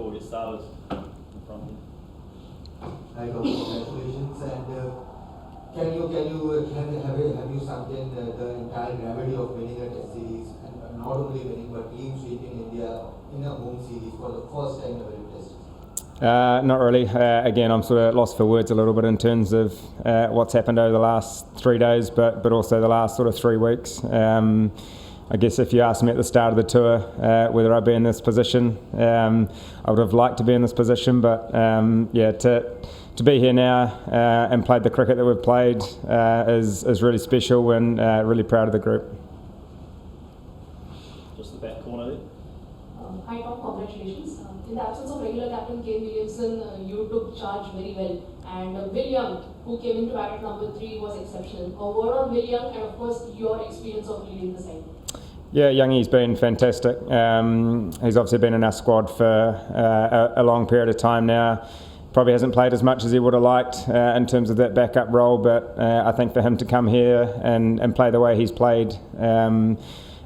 call your starters in front of you. Hi Tom, congratulations. And have you sunk in the entire gravity of winning a Test series, and not only winning but clean sweeping India in a home series for the first time ever in Test? Not really. Again, I'm sort of lost for words a little bit in terms of what's happened over the last 3 days, but also the last sort of 3 weeks. I guess if you asked me at the start of the tour whether I'd be in this position, I would have liked to be in this position, but to be here now and played the cricket that we've played is really special, and really proud of the group. Just the back corner there. Hi Tom, congratulations. In the absence of regular captain Kane Williamson, you took charge very well. And Will Young, who came into bat at number 3, was exceptional. A word on Will Young and of course your experience of leading the side. Yeah, Youngie's been fantastic. He's obviously been in our squad for a long period of time now. Probably hasn't played as much as he would have liked in terms of that backup role, but I think for him to come here and play the way he's played in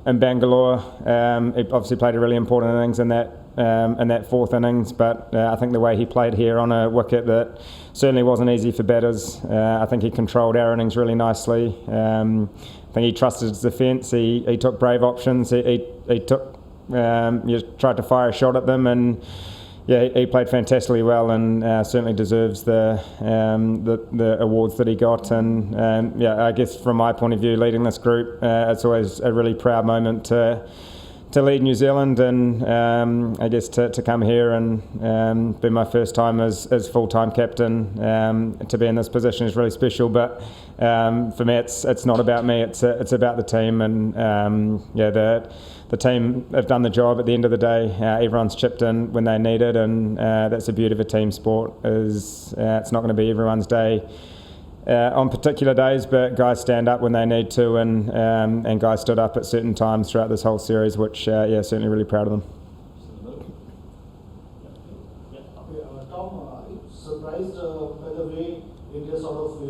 Bangalore, he obviously played a really important innings in that fourth innings, but I think the way he played here on a wicket that certainly wasn't easy for batters. I think he controlled our innings really nicely. I think he trusted his defence. He took brave options. He tried to fire a shot at them, and yeah, he played fantastically well, and certainly deserves the awards that he got. And I guess from my point of view, leading this group, it's always a really proud moment to lead New Zealand, and I guess to come here and be my first time as full-time captain, to be in this position is really special. But for me, it's not about me. It's about the team, and the team have done the job at the end of the day. Everyone's chipped in when they need it, and that's the beauty of a team sport. Is it's not going to be everyone's day on particular days, but guys stand up when they need to, and guys stood up at certain times throughout this whole series, which certainly really proud of them. Tom, are you surprised by the way India sort of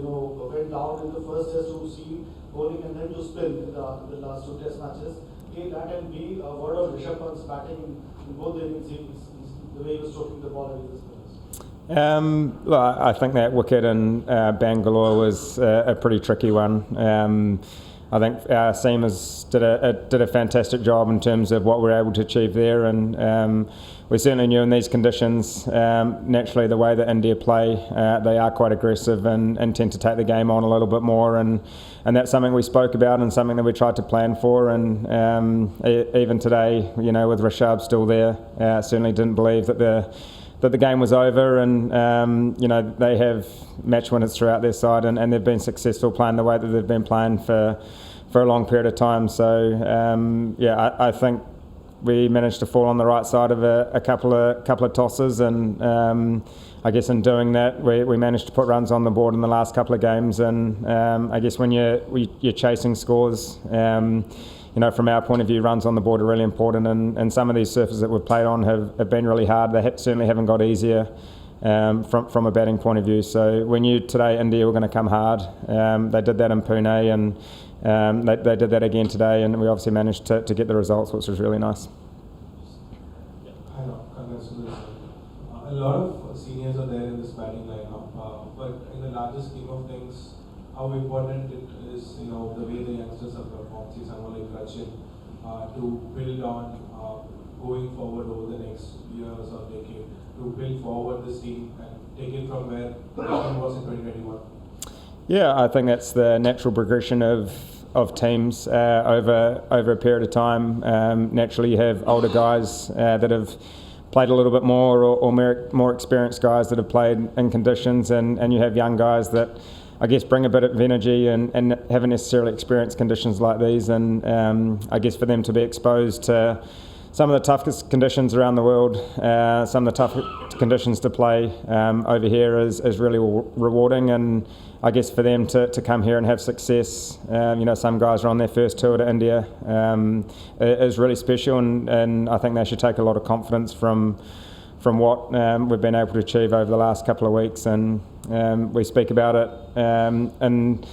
went down in the first test to see bowling and then to spin in the last 2 test matches? A, that, and B, a word of Rishabh Pant's batting in both the innings, the way he was stroking the ball against the spinners. I think that wicket in Bangalore was a pretty tricky one. I think our seamers did a fantastic job in terms of what we were able to achieve there, and we certainly knew in these conditions, naturally the way that India play, they are quite aggressive and tend to take the game on a little bit more, and that's something we spoke about and something that we tried to plan for. And even today, with Rishabh still there, certainly didn't believe that the game was over, and they have match winners throughout their side, and they've been successful playing the way that they've been playing for a long period of time. So I think we managed to fall on the right side of a couple of tosses, and I guess in doing that we managed to put runs on the board in the last couple of games. And I guess when you're chasing scores, from our point of view, runs on the board are really important, and some of these surfaces that we've played on have been really hard. They certainly haven't got easier from a batting point of view. So we knew today India were going to come hard. They did that in Pune, and they did that again today, and we obviously managed to get the results, which was really nice. Hi, congratulations. A lot of seniors are there in this batting lineup, but in the larger scheme of things, how important it is, the way the youngsters have performed, see someone like Rachin, to build on going forward over the next years or decade, to build forward this team and take it from where the team was in 2021? Yeah, I think that's the natural progression of teams over a period of time. Naturally, you have older guys that have played a little bit more, or more experienced guys that have played in conditions, and you have young guys that I guess bring a bit of energy and haven't necessarily experienced conditions like these, and I guess for them to be exposed to some of the toughest conditions around the world, some of the toughest conditions to play over here is really rewarding. And I guess for them to come here and have success, some guys are on their first tour to India, is really special, and I think they should take a lot of confidence from what we've been able to achieve over the last couple of weeks. And we speak about it and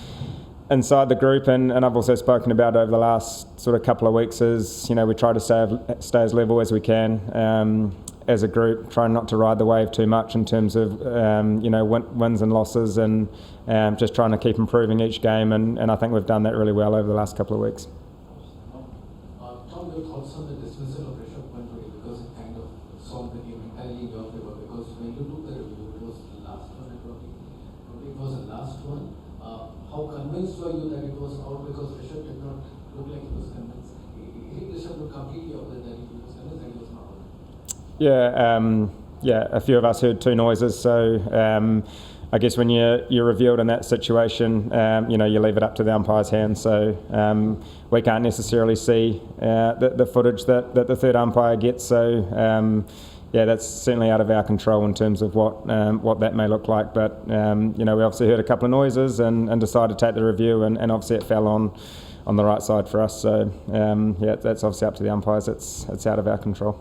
inside the group, and I've also spoken about it over the last sort of couple of weeks, is we try to stay as level as we can. as a group, trying not to ride the wave too much in terms of wins and losses, and just trying to keep improving each game, and I think we've done that really well over the last couple of weeks. Tom, your thoughts on the dismissal of Rishabh Pant today, because it kind of solved the game entirely in your favor, because when you took the review, it was the last one at Rocky. It was the last one. How convinced were you that it was out, because Rishabh did not look like he was convinced? Rishabh looked completely opposite, that he was convinced that he was not out. Yeah, a few of us heard two noises, so I guess when you're revealed in that situation, you leave it up to the umpire's hands. So we can't necessarily see the footage that the third umpire gets. So that's certainly out of our control in terms of what that may look like. But we obviously heard a couple of noises and decided to take the review, and obviously it fell on the right side for us. So that's obviously up to the umpires. It's out of our control.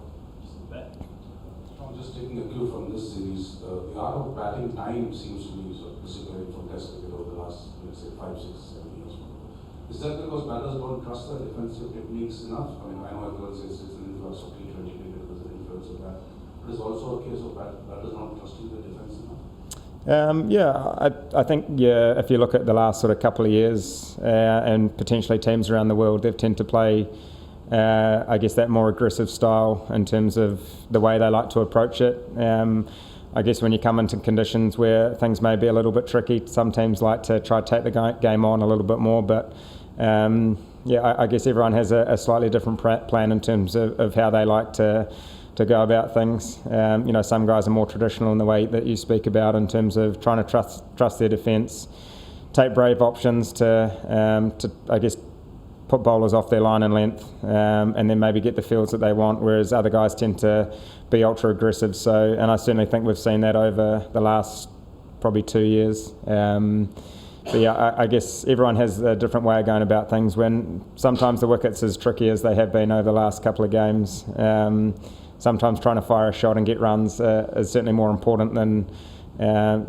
Just taking a cue from this series, the art of batting time seems to be sort of disappearing from Test cricket over the last, let's say, 5, 6, 7 years. Is that because batters don't trust their defensive techniques enough? I mean, I know everyone says it's an influence of T20 cricket because of the influence of that, but it's also a case of batters not trusting their defense enough. I think if you look at the last sort of couple of years and potentially teams around the world, they've tended to play I guess that more aggressive style in terms of the way they like to approach it. I guess when you come into conditions where things may be a little bit tricky, some teams like to try to take the game on a little bit more, but I guess everyone has a slightly different plan in terms of how they like to go about things. Some guys are more traditional in the way that you speak about in terms of trying to trust their defence, take brave options to I guess put bowlers off their line and length, and then maybe get the fields that they want, whereas other guys tend to be ultra aggressive. So, and I certainly think we've seen that over the last probably 2 years. I guess everyone has a different way of going about things. When sometimes the wickets as tricky as they have been over the last couple of games, sometimes trying to fire a shot and get runs is certainly more important than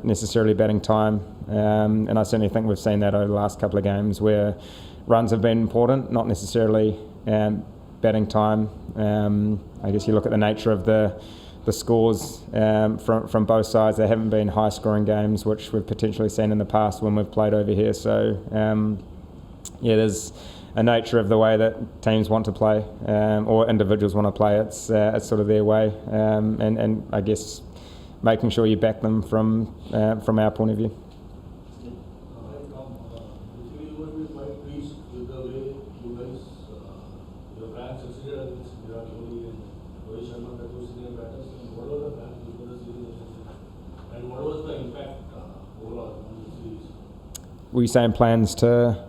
necessarily batting time. And I certainly think we've seen that over the last couple of games where runs have been important, not necessarily batting time. I guess you look at the nature of the scores from both sides. They haven't been high-scoring games, which we've potentially seen in the past when we've played over here. So, there's a nature of the way that teams want to play or individuals want to play. It's sort of their way, and I guess making sure you back them from our point of view. Were you saying plans to?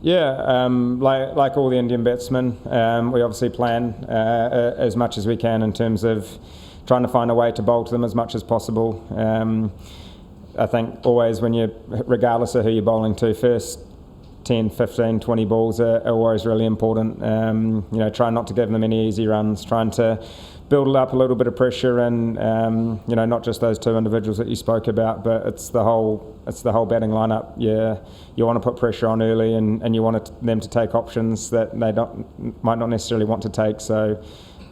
Yeah, like all the Indian batsmen, we obviously plan as much as we can in terms of trying to find a way to bowl to them as much as possible. I think always regardless of who you're bowling to, first 10, 15, 20 balls are always really important. Trying not to give them any easy runs, trying to build up a little bit of pressure, and not just those two individuals that you spoke about, but it's the whole batting lineup. You want to put pressure on early, and you want them to take options that they might not necessarily want to take. So,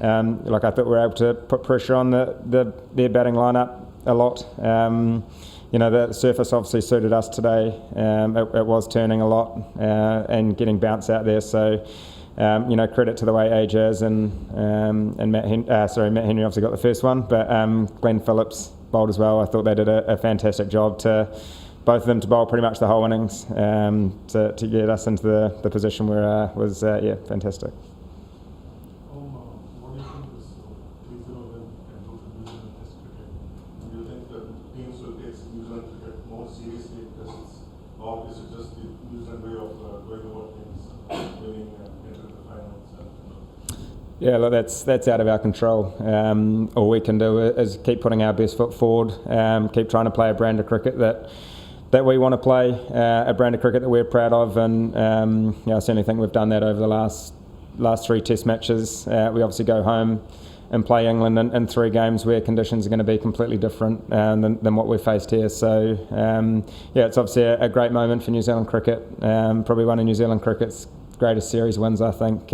I thought we were able to put pressure on their batting lineup a lot. The surface obviously suited us today. It was turning a lot and getting bounce out there. So. Credit to the way Ajaz and Matt Henry obviously got the first one, but Glenn Phillips bowled as well. I thought they did a fantastic job both of them to bowl pretty much the whole innings to get us into the position where was fantastic. What do you think this 3-0 win can do to New Zealand Test cricket? Do you think the teams will take New Zealand cricket more seriously or is it just the New Zealand way of going about things, winning? Yeah, look, that's out of our control. All we can do is keep putting our best foot forward, keep trying to play a brand of cricket that we want to play, a brand of cricket that we're proud of, and I certainly think we've done that over the last 3 Test matches. We obviously go home and play England in 3 games where conditions are going to be completely different than what we've faced here. So, it's obviously a great moment for New Zealand cricket, probably one of New Zealand cricket's greatest series wins, I think.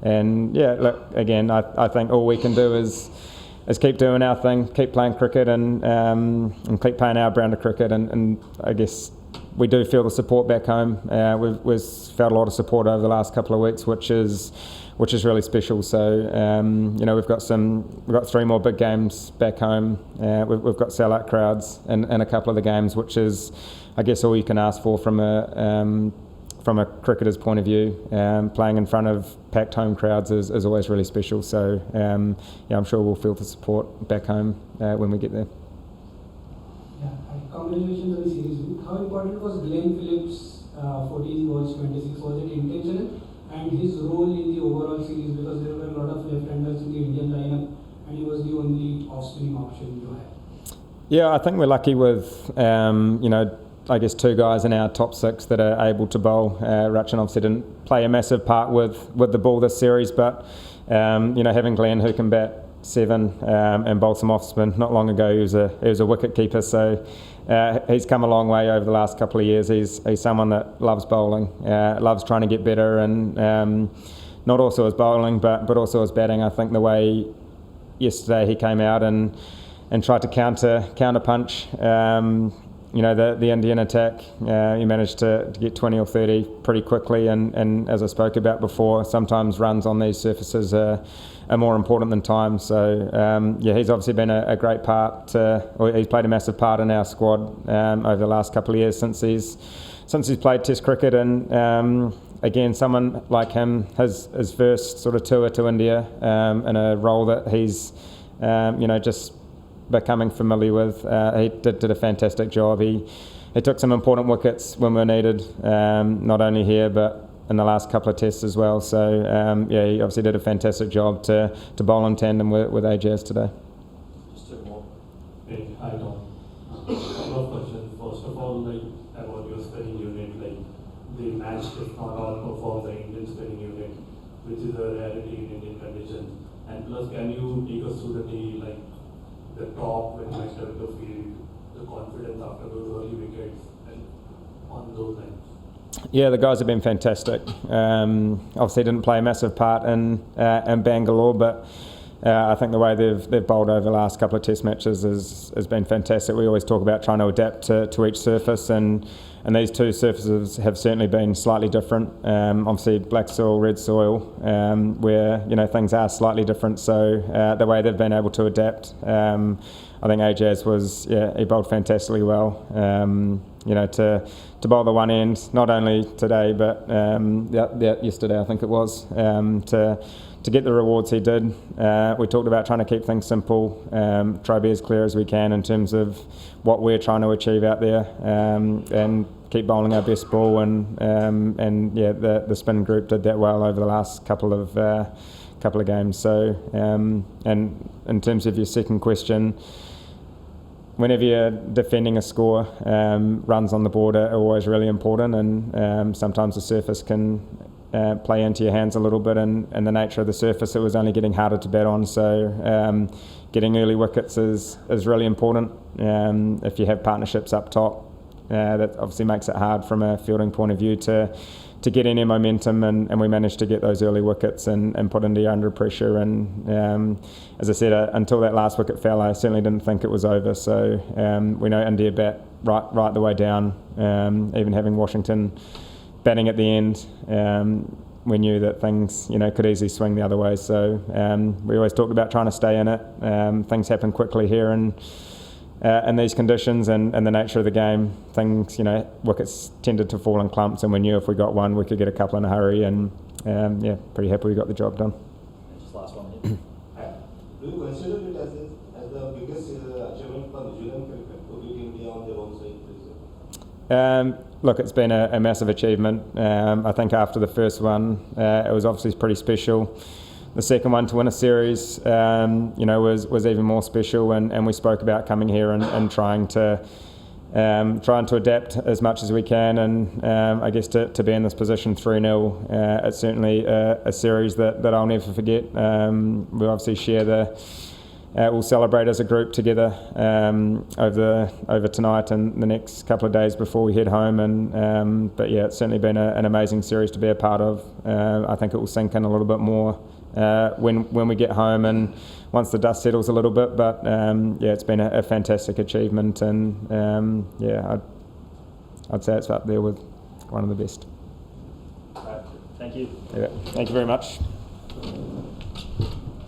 yeah, look, again, I think all we can do is keep doing our thing, keep playing cricket, and keep playing our brand of cricket. And I guess we do feel the support back home. We've felt a lot of support over the last couple of weeks, which is really special. So we've got 3 more big games back home. We've got sellout crowds in a couple of the games, which is, I guess, all you can ask for from a cricketer's point of view. Playing in front of packed home crowds is always really special. So I'm sure we'll feel the support back home when we get there. Yeah, congratulations on the series win. How important was Glenn Phillips' 14 balls 26? Was it intentional? And his role in the overall series, because there were a lot of left-handers in the Indian lineup, and he was the only off-spinning option you had. Yeah, I think we're lucky with I guess 2 guys in our top 6 that are able to bowl. Rachin obviously didn't play a massive part with the ball this series, but having Glenn who can bat 7 and bowl some off spin. Not long ago he was a wicket keeper, so he's come a long way over the last couple of years. He's someone that loves bowling, loves trying to get better, and not also as bowling but also as batting. I think the way yesterday he came out and tried to counter punch the Indian attack. He managed to get 20 or 30 pretty quickly, and as I spoke about before, sometimes runs on these surfaces are more important than time. So he's obviously been a great part, or he's played a massive part in our squad over the last couple of years since he's played Test cricket. And again, someone like him, his first sort of tour to India in a role that he's just becoming familiar with. He did a fantastic job. He took some important wickets when we were needed, not only here but in the last couple of tests as well. So he obviously did a fantastic job to bowl in tandem with Ajaz today. Just 2 more. Hey, hi Tom. Couple of questions. First of all, about your spinning unit, the match, if not all, performs the Indian spinning unit, which is a rarity in Indian conditions. And plus, can you take us through the day, the top when you enter the field, the confidence after those early wickets, and on those lines? Yeah, the guys have been fantastic. Obviously didn't play a massive part in Bangalore, but I think the way they've bowled over the last couple of test matches has been fantastic. We always talk about trying to adapt to each surface, and these 2 surfaces have certainly been slightly different. Obviously black soil, red soil, where things are slightly different. So the way they've been able to adapt, I think Ajaz he bowled fantastically well. To bowl the one end, not only today but yesterday I think it was, to get the rewards he did. We talked about trying to keep things simple, try to be as clear as we can in terms of what we're trying to achieve out there, and keep bowling our best ball. And the spin group did that well over the last couple of games. So and in terms of your second question, whenever you're defending a score, runs on the board are always really important, and sometimes the surface can play into your hands a little bit, and the nature of the surface, it was only getting harder to bat on. So getting early wickets is really important. If you have partnerships up top, that obviously makes it hard from a fielding point of view to get any momentum, and we managed to get those early wickets and put India under pressure. And as I said, until that last wicket fell, I certainly didn't think it was over. So we know India bat right the way down, even having Washington batting at the end. We knew that things could easily swing the other way. So we always talked about trying to stay in it. Things happen quickly here, and in these conditions and the nature of the game, things, wickets tended to fall in clumps, and we knew if we got one, we could get a couple in a hurry, and pretty happy we got the job done. Just last one. Here. Do you consider it as the biggest achievement for New Zealand cricket to beat India on their own side? Look, it's been a massive achievement. I think after the first one, it was obviously pretty special. The second one to win a series, was even more special, and we spoke about coming here and trying to adapt as much as we can, and I guess to be in this position 3-0, it's certainly a series that I'll never forget. We obviously share we'll celebrate as a group together over tonight and the next couple of days before we head home. And but yeah, it's certainly been an amazing series to be a part of. I think it will sink in a little bit more when we get home and once the dust settles a little bit. But yeah, it's been a fantastic achievement, and yeah, I'd say it's up there with one of the best. Thank you. Yeah, thank you very much.